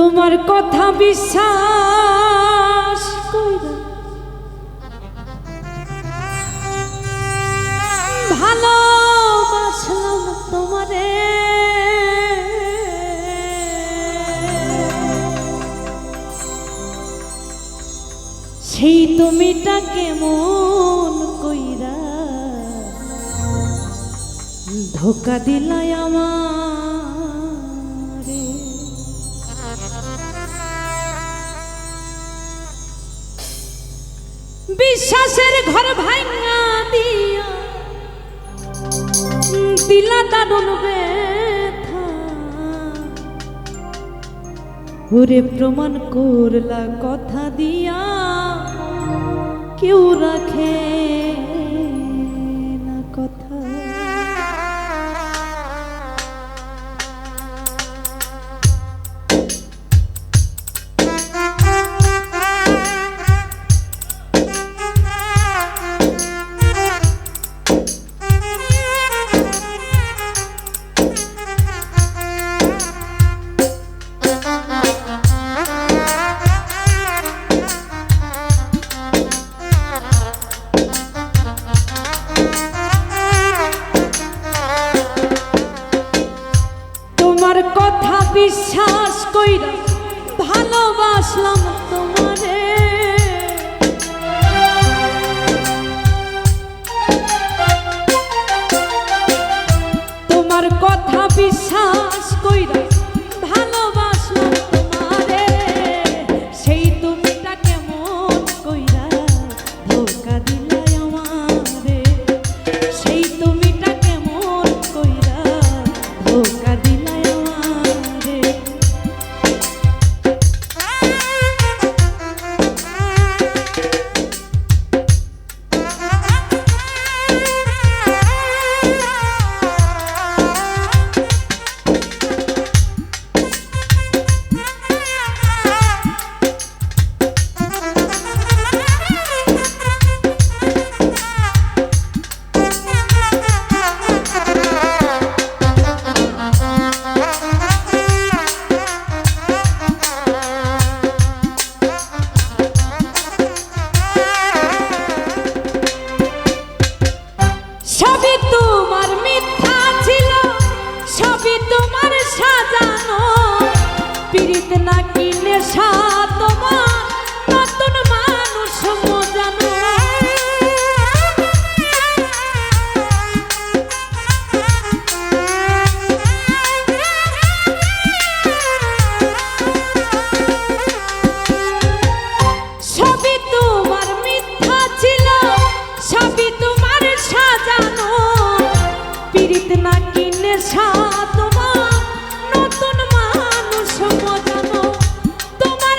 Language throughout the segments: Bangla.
তোমার কথা বিশ্বাস কইরা ভালোবাসলাম তোমারে, সেই তুমিটা কেমন কইরা ধোকা দিলাই আমারে। বিশ্বাসের ঘর ভাঙা দিয়া দিলা দারুণ ব্যথা, ওরে প্রমাণ করলা কথা দিয়া কেউ রাখে না কথা। তোমার কথা বিশ্বাস কইরা ভালোবাসলাম তোমারে, তোমার কথা বিশ্বাস কইরা ভালোবাসলাম তোমারে, সেই তুমিটা কেমন কইরা ধোকা দিলাই আমারে, সেই তুমিটা কেমন কইরা ধোকা দিলাই আমারে। সবই তোমার মিথ্যা ছিল, সবই তোমার সাজানো, পীড়িত নাকি নেশা তোমার, নতুন মানুষ মজানো। সবই তোমার মিথ্যা ছিল, সবই তোমার সাজানো, পীড়িত নাকি নেশা তোমার, নতুন মানুষ মজানো। তোমার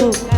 ধোকা